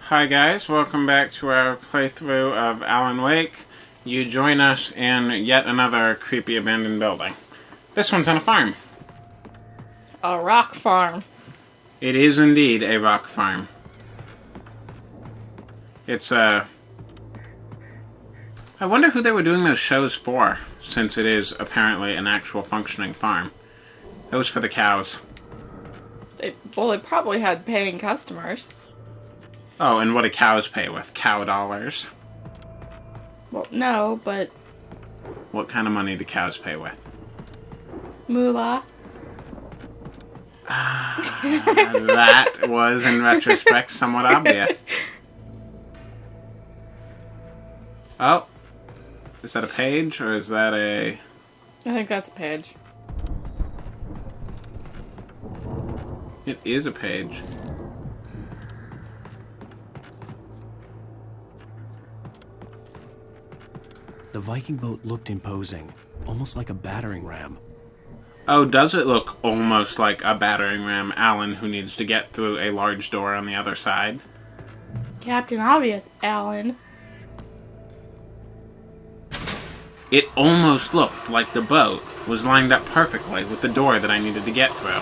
Hi guys, welcome back to our playthrough of Alan Wake. You join us in yet another creepy abandoned building. This one's on a farm. A rock farm. It is indeed a rock farm. It's I wonder who they were doing those shows for, since it is apparently an actual functioning farm. It was for the cows. They probably had paying customers. Oh, and what do cows pay with? Cow dollars. Well, no, but... What kind of money do cows pay with? Moolah. That was, in retrospect, somewhat obvious. Oh. Is that a page, or is that a... I think that's a page. It is a page. The Viking boat looked imposing, almost like a battering ram. Oh, does it look almost like a battering ram, Alan, who needs to get through a large door on the other side? Captain Obvious, Alan. It almost looked like the boat was lined up perfectly with the door that I needed to get through.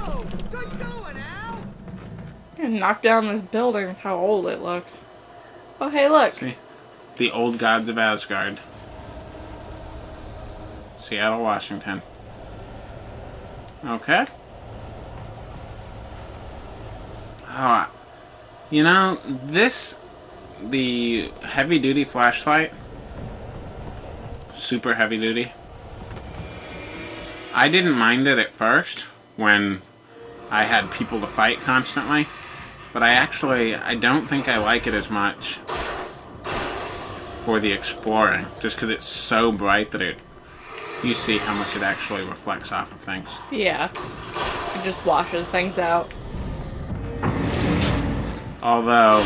Whoa! Good going, Al! You're gonna knock down this building with how old it looks. Oh, hey, look. See? The old gods of Asgard. Seattle, Washington. Okay. Oh, you know, the heavy-duty flashlight, super heavy-duty, I didn't mind it at first when I had people to fight constantly, but I don't think I like it as much for the exploring, just because it's so bright that you see how much it actually reflects off of things. Yeah. It just washes things out. Although,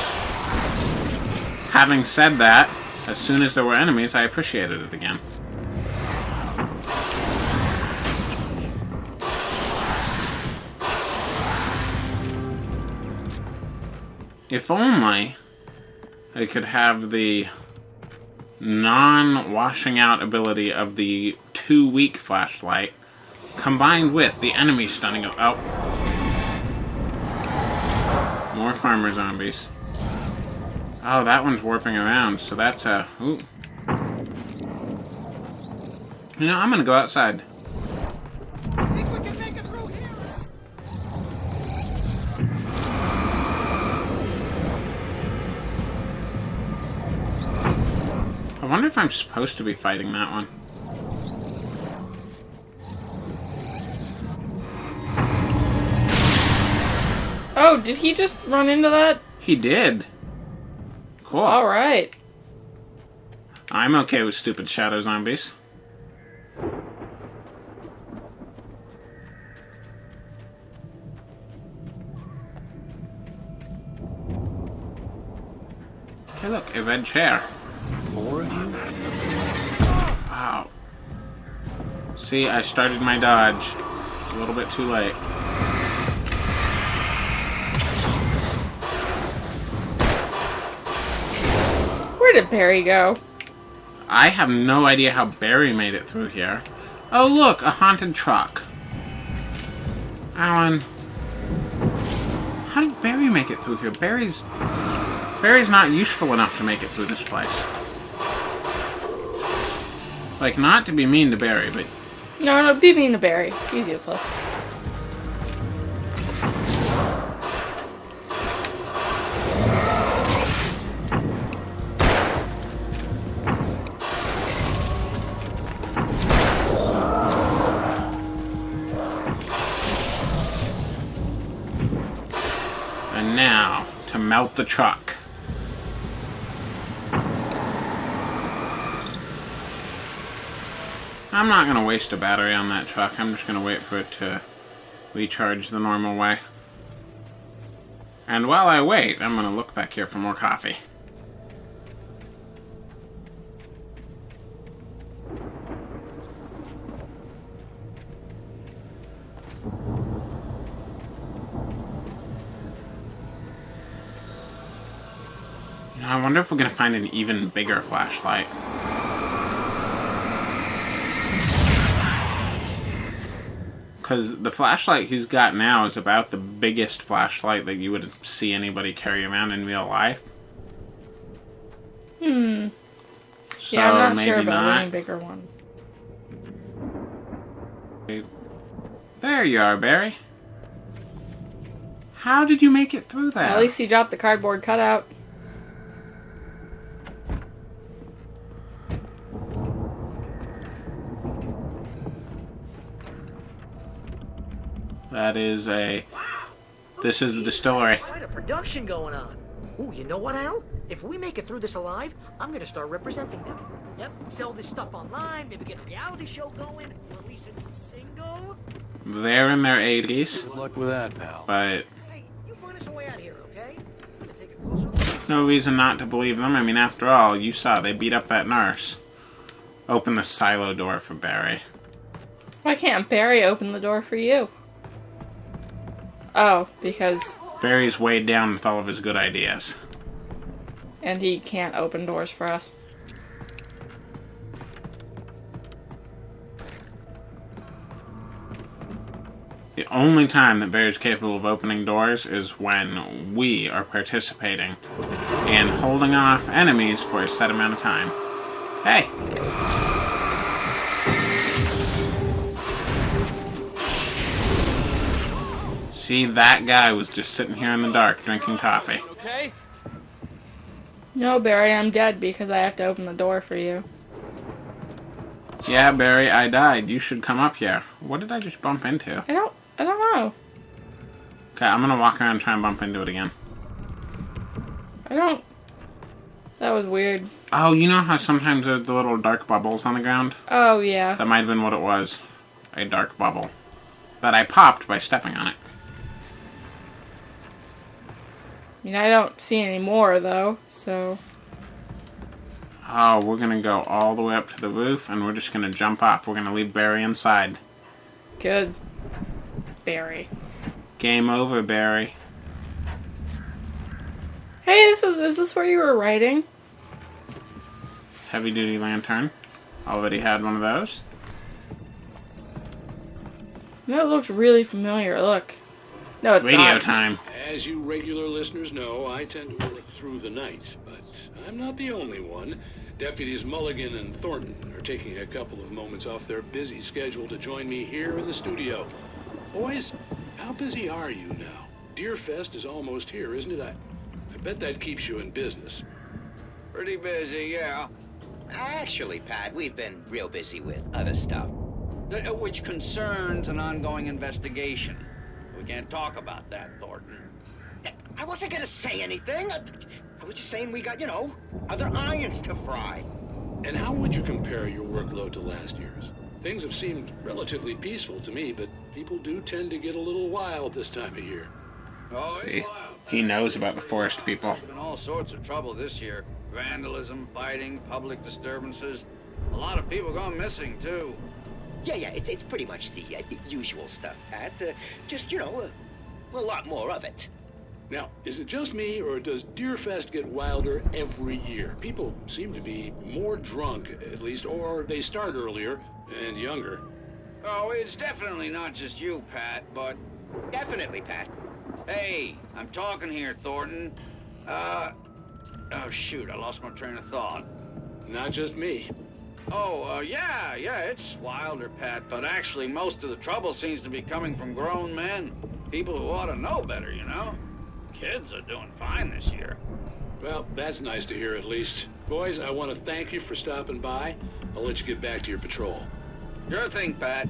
having said that, as soon as there were enemies, I appreciated it again. If only I could have the non-washing out ability of the 2-weak flashlight combined with the enemy stunning of... Oh. More farmer zombies. Oh, that one's warping around, so that's a... Ooh. You know, I'm gonna go outside. I think we can make it through here. I wonder if I'm supposed to be fighting that one. Oh, did he just run into that? He did. Cool. Alright. I'm okay with stupid shadow zombies. Hey look, a red chair. More of you? Wow. See, I started my dodge. It's a little bit too late. Where did Barry go? I have no idea how Barry made it through here. Oh look, a haunted truck. Alan. How did Barry make it through here? Barry's not useful enough to make it through this place. Like, not to be mean to Barry, but... No, be mean to Barry. He's useless. And now, to melt the truck. I'm not going to waste a battery on that truck. I'm just going to wait for it to recharge the normal way. And while I wait, I'm going to look back here for more coffee. I wonder if we're going to find an even bigger flashlight. Because the flashlight he's got now is about the biggest flashlight that you would see anybody carry around in real life. So Yeah, I'm not sure maybe about not. any bigger ones. There you are, Barry. How did you make it through that? At least he dropped the cardboard cutout. That is a... This is the distillery. Quite a production going on. Ooh, you know what, Al? If we make it through this alive, I'm gonna start representing them. Yep, sell this stuff online, maybe get a reality show going, release a new single. They're in their 80s, Good luck with that, pal. but Hey, you find us a way out of here, okay? I'm gonna take a closer look. no reason not to believe them. I mean, after all, you saw they beat up that nurse. Open the silo door for Barry. Why can't Barry open the door for you? Oh, because... Barry's weighed down with all of his good ideas. And he can't open doors for us. The only time that Barry's capable of opening doors is when we are participating in holding off enemies for a set amount of time. Hey! See, that guy was just sitting here in the dark drinking coffee. Okay? No, Barry, I'm dead because I have to open the door for you. Yeah, Barry, I died. You should come up here. What did I just bump into? I don't know. Okay, I'm gonna walk around and try and bump into it again. That was weird. Oh, you know how sometimes there's the little dark bubbles on the ground? Oh, yeah. That might have been what it was. A dark bubble. That I popped by stepping on it. I mean, I don't see any more, though, so... Oh, we're gonna go all the way up to the roof, and we're just gonna jump off. We're gonna leave Barry inside. Good. Barry. Game over, Barry. Hey, is this where you were writing? Heavy duty lantern. Already had one of those. That looks really familiar. Look. No, it's Radio not. time. As you regular listeners know, I tend to work through the night, but I'm not the only one. Deputies Mulligan and Thornton are taking a couple of moments off their busy schedule to join me here in the studio. Boys, how busy are you now? Deerfest is almost here, isn't it? I bet that keeps you in business. Pretty busy, yeah. Actually, Pat, we've been real busy with other stuff, which concerns an ongoing investigation. We can't talk about that, Thornton. I wasn't gonna say anything. I was just saying we got, other irons to fry. And how would you compare your workload to last year's? Things have seemed relatively peaceful to me, but people do tend to get a little wild this time of year. Oh, See, he knows about the forest people. There's been all sorts of trouble this year. Vandalism, fighting, public disturbances. A lot of people gone missing, too. Yeah, it's pretty much the usual stuff, Pat. Just, a lot more of it. Now, is it just me, or does Deerfest get wilder every year? People seem to be more drunk, at least, or they start earlier and younger. Oh, it's definitely not just you, Pat, but... Definitely, Pat. Hey, I'm talking here, Thornton. Oh, shoot, I lost my train of thought. Not just me. Oh, yeah, it's wilder, Pat, but actually most of the trouble seems to be coming from grown men. People who ought to know better, Kids are doing fine this year. Well, that's nice to hear at least. Boys, I want to thank you for stopping by. I'll let you get back to your patrol. Sure thing, Pat.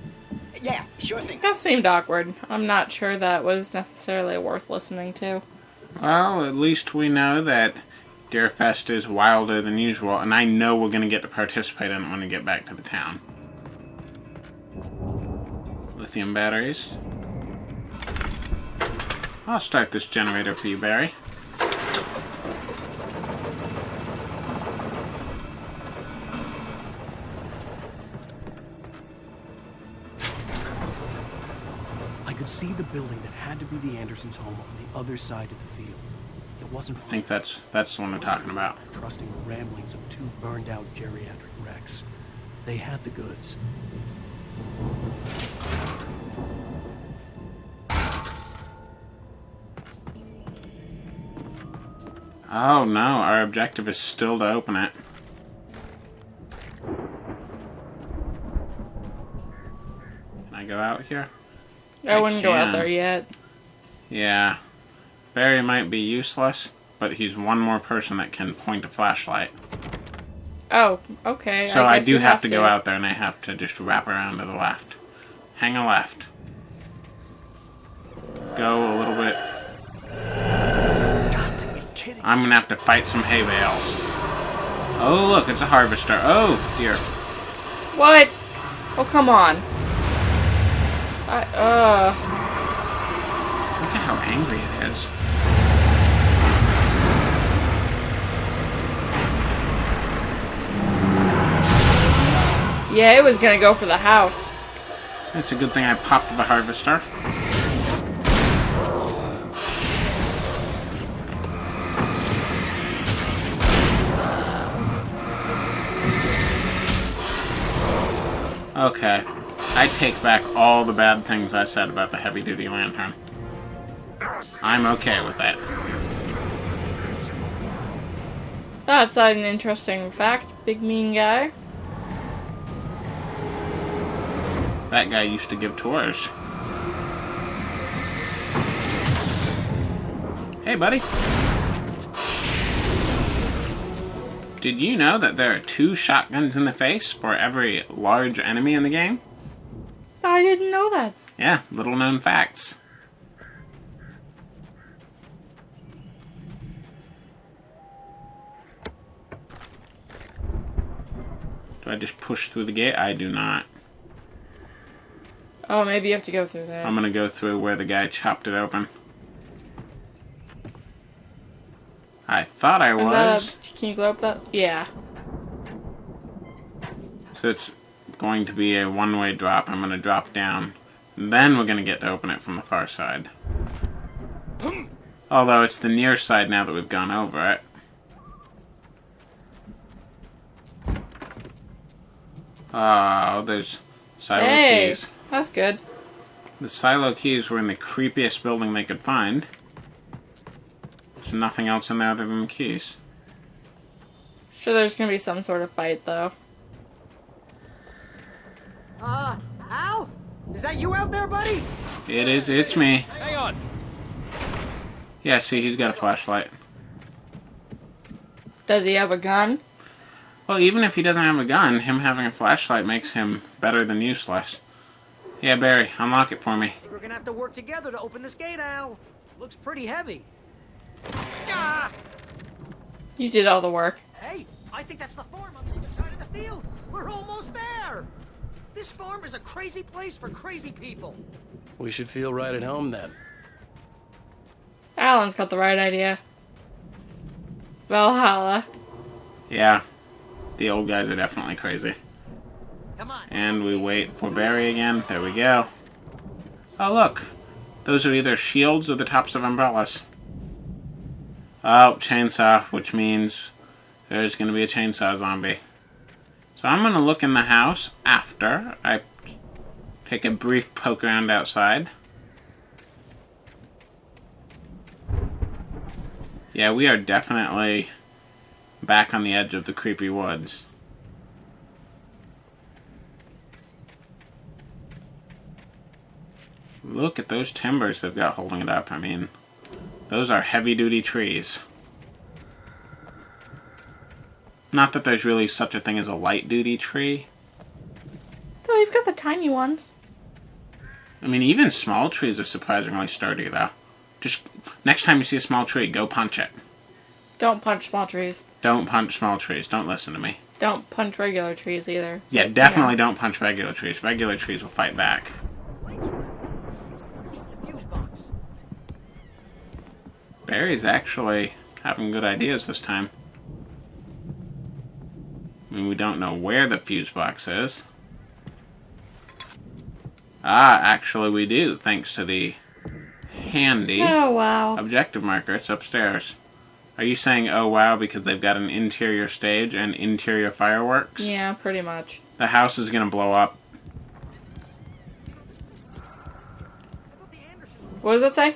Yeah, sure thing. That seemed awkward. I'm not sure that was necessarily worth listening to. Well, at least we know that Deerfest is wilder than usual, and I know we're going to get to participate in it when we get back to the town. Lithium batteries. I'll start this generator for you, Barry. I could see the building that had to be the Andersons' home on the other side of the field. It wasn't I think that's the one we're talking about. trusting the ramblings of two burned-out geriatric wrecks. They had the goods. Oh no, our objective is still to open it. Can I go out here? I wouldn't go out can. there yet. Yeah. Barry might be useless, but he's one more person that can point a flashlight. Oh, okay. So I guess do you have to go out there, and I have to just wrap around to the left. Hang a left. Go a little bit. Got to be kidding. I'm gonna have to fight some hay bales. Oh, look, it's a harvester. Oh, dear. What? Oh, come on. Look at how angry it is. Yeah, it was gonna go for the house. It's a good thing I popped the harvester. Okay. I take back all the bad things I said about the heavy-duty lantern. I'm okay with that. That's an interesting fact, big mean guy. That guy used to give tours. Hey, buddy. Did you know that there are 2 shotguns in the face for every large enemy in the game? I didn't know that. Yeah, little known facts. Do I just push through the gate? I do not. Oh, maybe you have to go through there. I'm gonna go through where the guy chopped it open. I thought I was. Is that can you go up that? Yeah. So it's going to be a one-way drop. I'm gonna drop down. Then we're gonna get to open it from the far side. Although it's the near side now that we've gone over it. Oh, there's silo keys. That's good. The silo keys were in the creepiest building they could find. There's nothing else in there other than the keys. Sure, there's gonna be some sort of fight, though. Al? Is that you out there, buddy? It is, it's me. Hang on. Yeah, see, he's got a flashlight. Does he have a gun? Well, even if he doesn't have a gun, him having a flashlight makes him better than useless. Yeah, Barry, unlock it for me. We're gonna have to work together to open this gate, Al. Looks pretty heavy. Ah! You did all the work. Hey, I think that's the farm on the other side of the field. We're almost there. This farm is a crazy place for crazy people. We should feel right at home then. Alan's got the right idea. Valhalla. Yeah, the old guys are definitely crazy. Come on. And we wait for Barry again. There we go. Oh, look. Those are either shields or the tops of umbrellas. Oh, chainsaw, which means there's going to be a chainsaw zombie. So I'm going to look in the house after I take a brief poke around outside. Yeah, we are definitely back on the edge of the creepy woods. Look at those timbers they've got holding it up. I mean, those are heavy-duty trees. Not that there's really such a thing as a light-duty tree. Oh, you've got the tiny ones. I mean, even small trees are surprisingly sturdy, though. Just, next time you see a small tree, go punch it. Don't punch small trees. Don't punch small trees. Don't listen to me. Don't punch regular trees either. Yeah, definitely don't punch regular trees. Regular trees will fight back. The fuse box. Barry's actually having good ideas this time. I mean, we don't know where the fuse box is. Ah, actually we do, thanks to the handy Oh, wow. objective marker. It's upstairs. Are you saying, oh wow, because they've got an interior stage and interior fireworks? Yeah, pretty much. The house is gonna blow up. What does it say?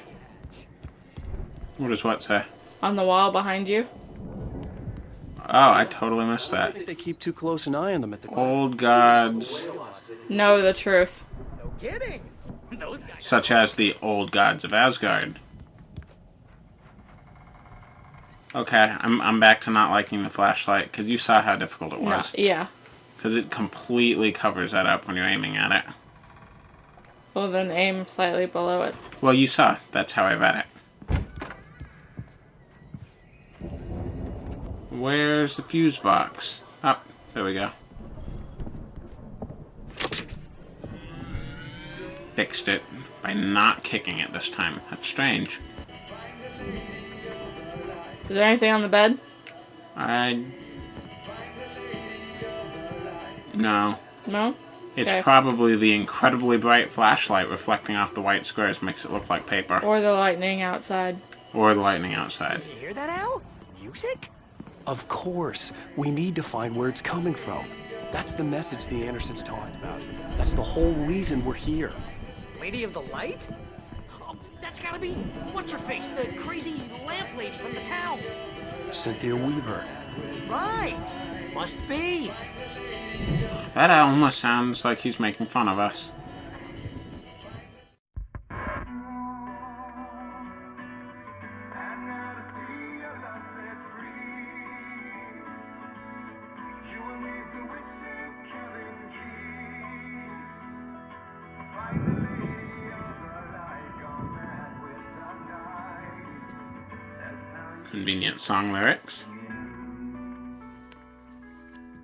What does what say? On the wall behind you? Oh, I totally missed that. They keep too close an eye on them at the Old gods, Know the truth. No kidding. Those guys. such as the old gods of Asgard. Okay, I'm back to not liking the flashlight, because you saw how difficult it No, was. yeah. Because it completely covers that up when you're aiming at it. Well, then aim slightly below it. Well, you saw. That's how I read it. Where's the fuse box? Oh, there we go. Fixed it by not kicking it this time. That's strange. Is there anything on the bed? No. No? It's Okay. probably the incredibly bright flashlight reflecting off the white squares makes it look like paper. Or the lightning outside. Or the lightning outside. You hear that, Al? Music? Of course. We need to find where it's coming from. That's the message the Andersons talked about. That's the whole reason we're here. Lady of the Light? Oh, that's gotta be what's-her-face, the crazy lamp lady from the town. Cynthia Weaver. Right. Must be. That almost sounds like he's making fun of us. Convenient song lyrics.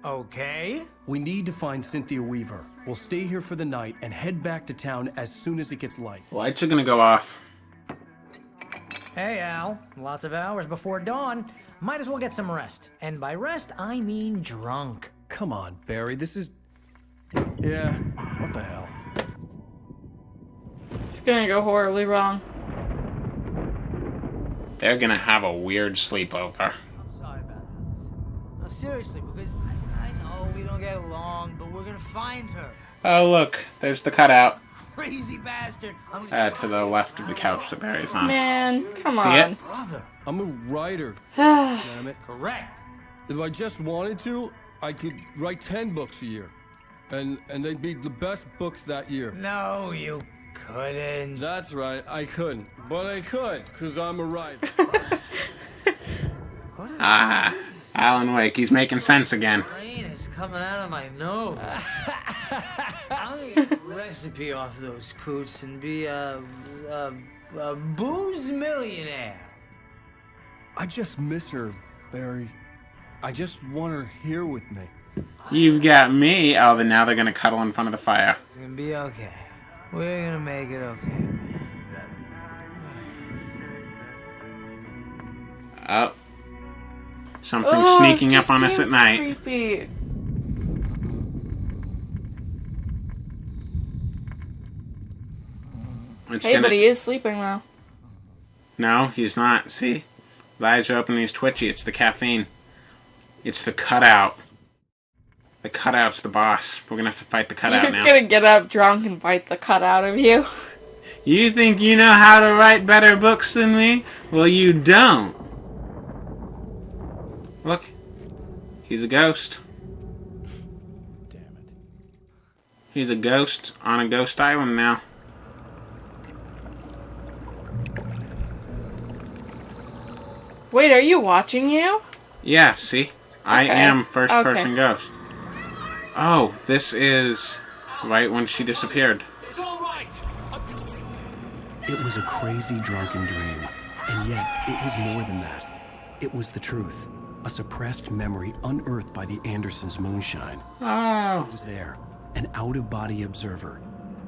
Okay. We need to find Cynthia Weaver. We'll stay here for the night and head back to town as soon as it gets light. Lights are gonna go off. Hey, Al. Lots of hours before dawn. Might as well get some rest. And by rest, I mean drunk. Come on, Barry, this is... Yeah, what the hell? It's gonna go horribly wrong. They're gonna have a weird sleepover. I'm sorry about that. No, seriously, because I know we don't get along, but we're gonna find her. Oh look, there's the cutout. Crazy bastard. To the left of the couch that Barry's on. Man, come See on. it? Brother. I'm a writer, damn it. Correct. If I just wanted to, I could write 10 books a year. And they'd be the best books that year. No, you couldn't. That's right, I couldn't. But I could, because I'm a writer. Ah, Alan Wake, he's making sense again. Rain is coming out of my nose. I'll get a recipe off those coots and be a booze millionaire. I just miss her, Barry. I just want her here with me. You've got me. Oh, then now they're gonna cuddle in front of the fire. It's gonna be okay. We're gonna make it okay. Oh. Something Oh, sneaking it up just on us at seems night. Creepy. It's Hey, gonna... but he is sleeping though. No, he's not. See? His eyes are open and he's twitchy. It's the caffeine. It's the cutout. The cutout's the boss. We're gonna have to fight the cutout You're now. gonna get up drunk and bite the cut out of you. You think you know how to write better books than me? Well, you don't. Look. He's a ghost. Damn it. He's a ghost on a ghost island now. Wait, are you watching you? Yeah, see? I Okay. am first-person Okay. ghost. Oh, this is right when she disappeared. It's all right. It was a crazy drunken dream, and yet it was more than that. It was the truth, a suppressed memory unearthed by the Andersons' Moonshine. Oh. I was there, an out-of-body observer.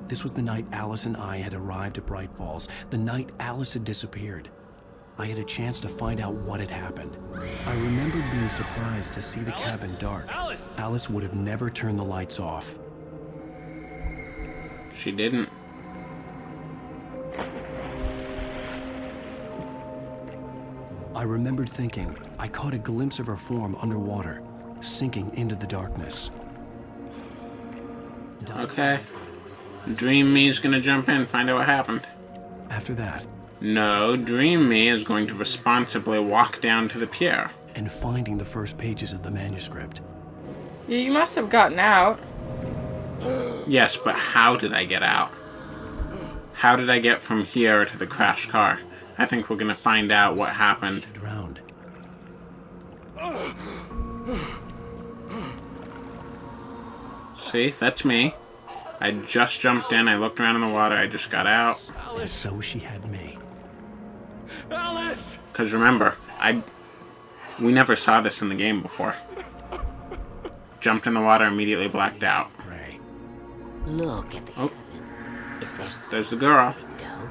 This was the night Alice and I had arrived at Bright Falls, the night Alice had disappeared. I had a chance to find out what had happened. I remembered being surprised to see the cabin dark. Alice would have never turned the lights off. She didn't. I remembered thinking I caught a glimpse of her form underwater, sinking into the darkness. Okay. Dream Me is gonna jump in and find out what happened. After that, No, Dream Me is going to responsibly walk down to the pier. and finding the first pages of the manuscript. You must have gotten out. Yes, but how did I get out? How did I get from here to the crashed car? I think we're gonna find out what happened. Drowned. See, that's me. I just jumped in, I looked around in the water, I just got out. And so she had me. Alice! Because remember, we never saw this in the game before. Jumped in the water, immediately blacked out. Ray. Look at the Oh. cabin. Is there some There's the girl. window?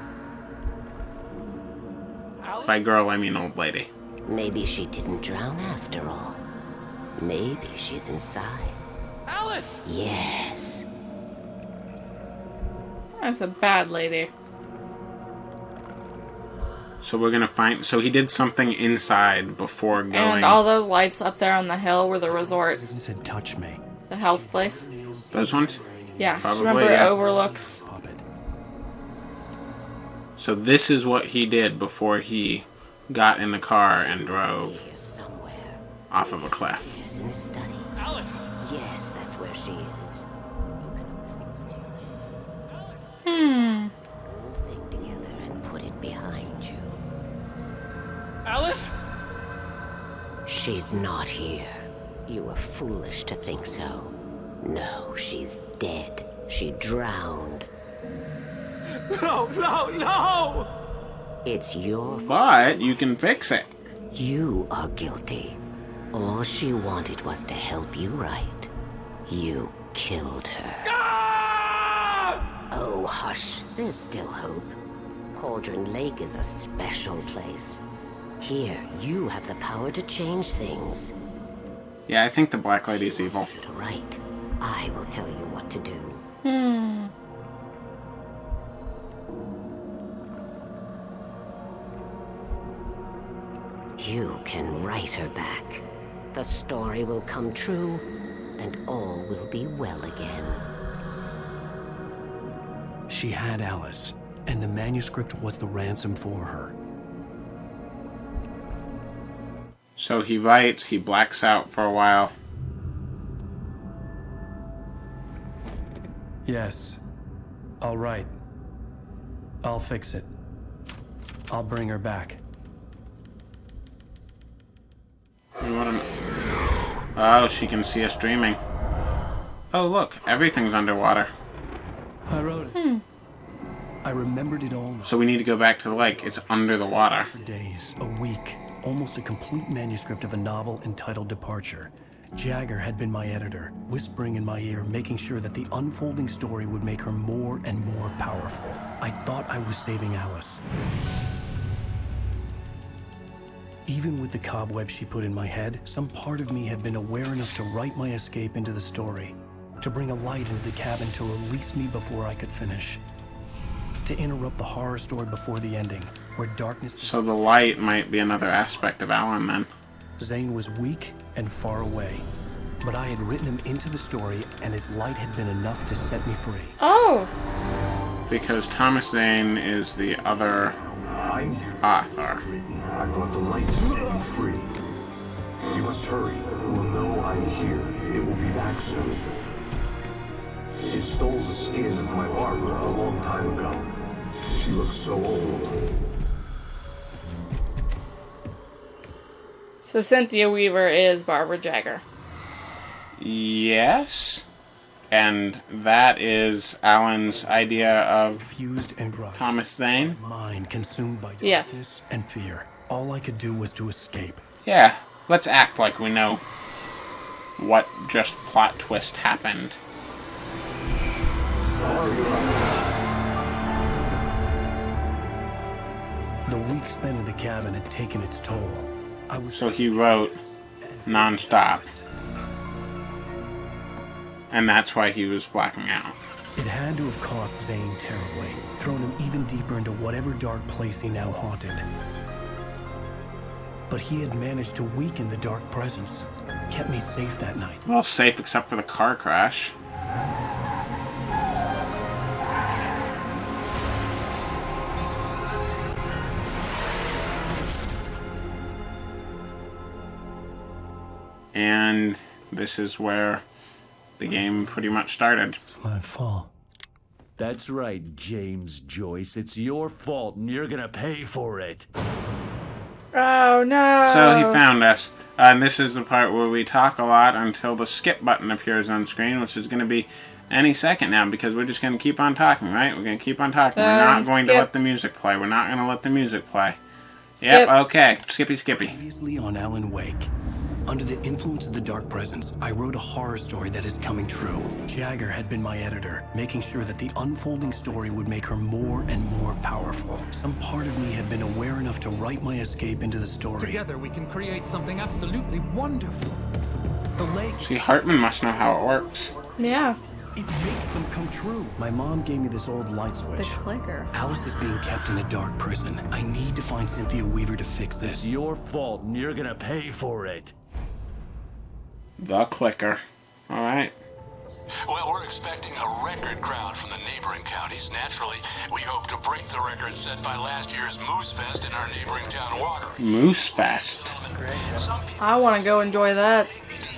By girl, I mean old lady. Maybe she didn't drown after all. Maybe she's inside. Alice! Yes. That's a bad lady. So we're gonna find. So he did something inside before going. And all those lights up there on the hill were the resort, He said, touch me. the health place. Those ones. Yeah, just Probably, remember yeah. it overlooks. Puppet. So this is what he did before he got in the car and drove Here somewhere. off of a cliff. Here's in the study. Alice! Yes, that's where she is. Whole thing together and put it behind you. Alice? She's not here. You were foolish to think so. No, she's dead. She drowned. No, no, no! It's your fault. But you can fix it. You are guilty. All she wanted was to help you right. You killed her. Oh, hush. There's still hope. Cauldron Lake is a special place. Here, you have the power to change things. Yeah, I think the Black Lady's evil. To right. I will tell you what to do. You can write her back. The story will come true, and all will be well again. She had Alice, and the manuscript was the ransom for her. So he writes, he blacks out for a while. Yes. All right. I'll fix it. I'll bring her back. Oh, she can see us dreaming. Oh, look, everything's underwater. I wrote it. I remembered it all So we need to go back to the lake. It's under the water. for days, a week, almost a complete manuscript of a novel entitled Departure. Jagger had been my editor, whispering in my ear, making sure that the unfolding story would make her more and more powerful. I thought I was saving Alice. Even with the cobweb she put in my head, some part of me had been aware enough to write my escape into the story, to bring a light into the cabin to release me before I could finish, to interrupt the horror story before the ending, where darkness... So the light might be another aspect of Alan then. Zane was weak and far away, but I had written him into the story, and his light had been enough to set me free. Oh, Because Thomas Zane is the other I'm here. author. I brought the light to set you free. You must hurry. It will know I'm here. It will be back soon. It stole the skin of my Barbara a long time ago. She looks so old. so Cynthia Weaver is Barbara Jagger. Yes. And that is Alan's idea of Fused and groggy. Thomas Zane. Mind consumed by Yes. darkness and fear. All I could do was to escape. Yeah, let's act like we know what just plot twist happened. The week spent in the cabin had taken its toll. I was So he wrote non-stop. And that's why he was blacking out. It had to have cost Zane terribly, thrown him even deeper into whatever dark place he now haunted. but he had managed to weaken the dark presence. Kept me safe that night. Well, safe except for the car crash. And this is where the game pretty much started. It's my fault. That's right, James Joyce. It's your fault, and you're gonna pay for it. Oh, no. So he found us. And this is the part where we talk a lot until the skip button appears on screen, which is going to be any second now, because we're just going to keep on talking, right? We're going to keep on talking. We're not going to let the music play. We're not going to let the music play. Skip. Yep, okay. Skippy. Previously on Alan Wake. Under the influence of the dark presence, I wrote a horror story that is coming true. Jagger had been my editor, making sure that the unfolding story would make her more and more powerful. Some part of me had been aware enough to write my escape into the story. Together we can create something absolutely wonderful. The lake. See, Hartman must know how it works. Yeah. It makes them come true. My mom gave me this old light switch. The clicker. Alice is being kept in a dark prison. I need to find Cynthia Weaver to fix this. It's your fault, and you're gonna pay for it. The clicker. Alright. Well, we're expecting a record crowd from the neighboring counties. Naturally, we hope to break the record set by last year's Moose Fest in our neighboring town, Water. Moose Fest. I want to go enjoy that.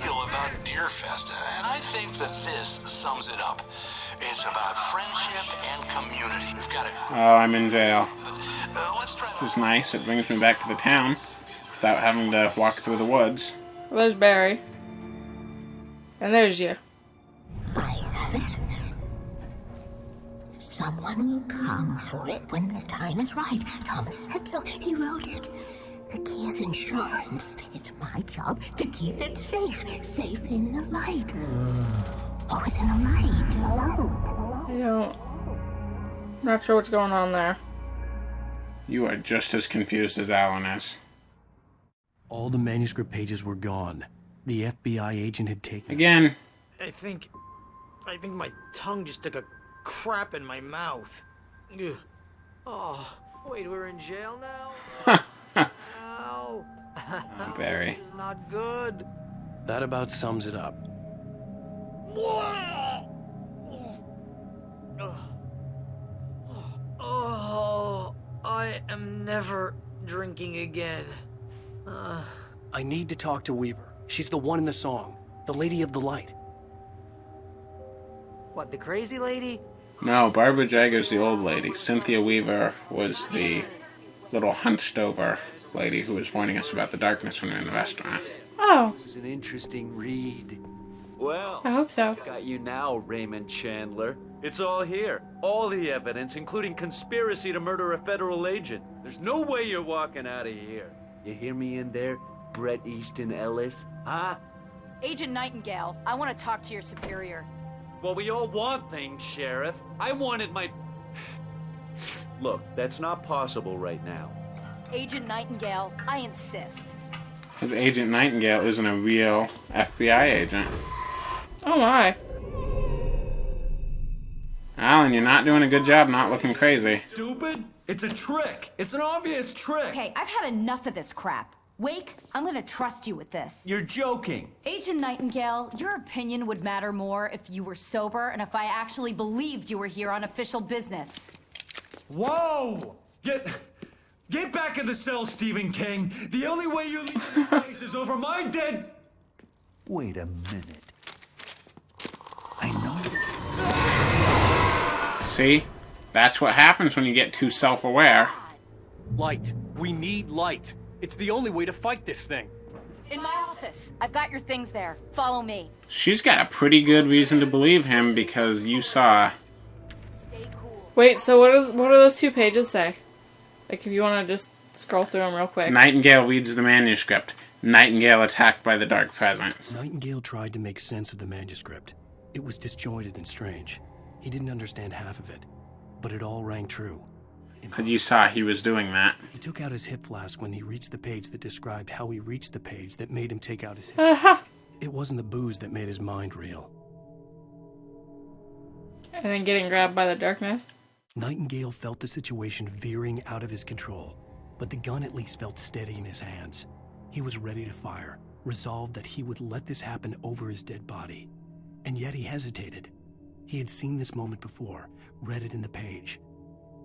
Deal about Deer Fest, and I think that this sums it up. It's about friendship and community. We've got it. Oh, I'm in jail. Let's try This is nice. It brings me back to the town without having to walk through the woods. Well, there's Barry. And there's you. I have it. Someone will come for it when the time is right. Thomas said so. He wrote it. The key is insurance. It's my job to keep it safe. Safe in the light. Always in the light. I don't... Not sure what's going on there. You are just as confused as Alan is. All the manuscript pages were gone. The FBI agent had taken... Again. I think my tongue just took a crap in my mouth. Ugh. Oh, wait, we're in jail now? Ow. Oh, Barry. This is not good. That about sums it up. Oh, I am never drinking again. I need to talk to Weaver. She's the one in the song. The Lady of the Light. What, the crazy lady? No, Barbara Jagger's the old lady. Cynthia Weaver was the little hunched over lady who was warning us about the darkness when we were in the restaurant. Oh. This is an interesting read. Well, I hope so. Got you now, Raymond Chandler. It's all here. All the evidence, including conspiracy to murder a federal agent. There's no way you're walking out of here. You hear me in there, Bret Easton Ellis? Huh? Agent Nightingale, I want to talk to your superior. Well, we all want things, Sheriff. I wanted my... Look, that's not possible right now. Agent Nightingale, I insist. Because Agent Nightingale isn't a real FBI agent. Oh my. Alan, you're not doing a good job not looking crazy. Stupid? It's a trick. It's an obvious trick. Okay, I've had enough of this crap. Wake, I'm gonna trust you with this. You're joking. Agent Nightingale, your opinion would matter more if you were sober and if I actually believed you were here on official business. Whoa! Get back in the cell, Stephen King. The only way you leave this place is over my dead... Wait a minute. I know... See? That's what happens when you get too self-aware. Light. We need light. It's the only way to fight this thing. In my office. I've got your things there. Follow me. She's got a pretty good reason to believe him because you saw... Stay cool. Wait, so what do those 2 pages say? Like, if you want to just scroll through them real quick. Nightingale reads the manuscript. Nightingale attacked by the dark presence. Nightingale tried to make sense of the manuscript. It was disjointed and strange. He didn't understand half of it, but it all rang true. But you saw he was doing that. He took out his hip flask when he reached the page that described how he reached the page that made him take out his hip. It wasn't the booze that made his mind reel. And then getting grabbed by the darkness. Nightingale felt the situation veering out of his control, but the gun at least felt steady in his hands. He was ready to fire, resolved that he would let this happen over his dead body. And yet he hesitated. He had seen this moment before, read it in the page.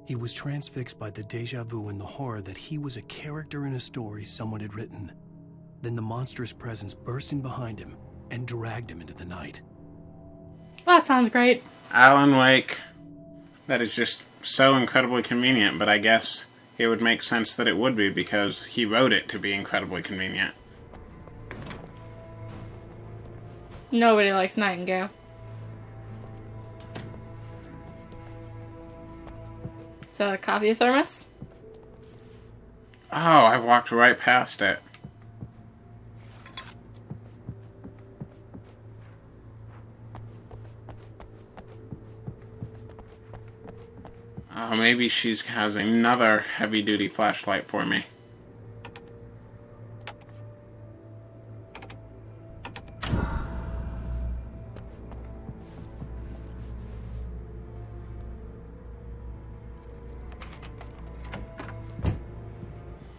He was transfixed by the déjà vu and the horror that he was a character in a story someone had written. Then the monstrous presence burst in behind him and dragged him into the night. Well, that sounds great. Alan Wake. That is just so incredibly convenient, but I guess it would make sense that it would be because he wrote it to be incredibly convenient. Nobody likes Nightingale. Is that a coffee thermos? Oh, I walked right past it. Oh, maybe she has another heavy-duty flashlight for me.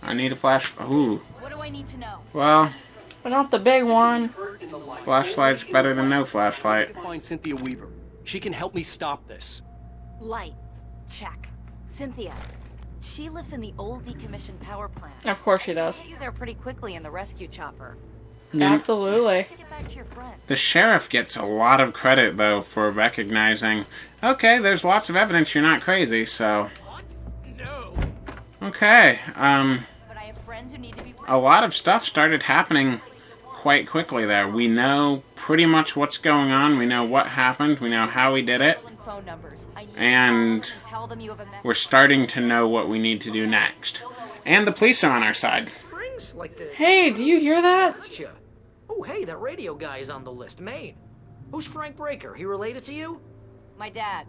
I need a flash. Ooh. What do I need to know? Well, but not the big one. Flashlight's better than no flashlight. Find Cynthia Weaver. She can help me stop this. Light. Check. Cynthia. She lives in the old decommissioned power plant. Of course she does. Get you there pretty quickly in the rescue chopper. Absolutely. Get back to your friend. The sheriff gets a lot of credit, though, for recognizing, okay, there's lots of evidence you're not crazy, so... What? No. Okay, But I have friends who need to be... a lot of stuff started happening quite quickly there. We know pretty much what's going on. We know what happened. We know how we did it. And we're starting to know what we need to do next. And the police are on our side. Springs like the... Hey, do you hear that? Oh, hey, that radio guy is on the list. Maine. Who's Frank Breaker? He related to you? My dad.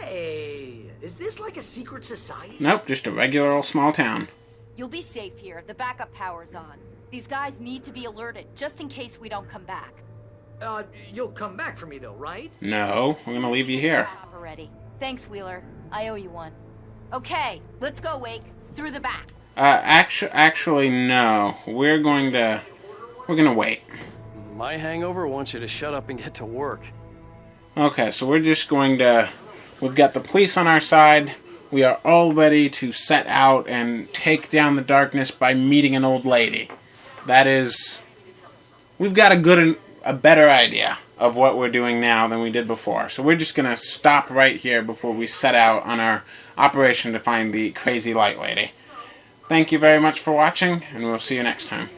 Hey, is this like a secret society? Nope, just a regular old small town. You'll be safe here. The backup power's on. These guys need to be alerted, just in case we don't come back. You'll come back for me though, right? No, we're gonna leave you here. Already. Thanks, Wheeler. I owe you one. Okay, let's go, Wake. Through the back. Actually, no. We're gonna wait. My hangover wants you to shut up and get to work. Okay, so we're just going to... We've got the police on our side. We are all ready to set out and take down the darkness by meeting an old lady. That is... We've got a better idea of what we're doing now than we did before. So we're just going to stop right here before we set out on our operation to find the crazy light lady. Thank you very much for watching, and we'll see you next time.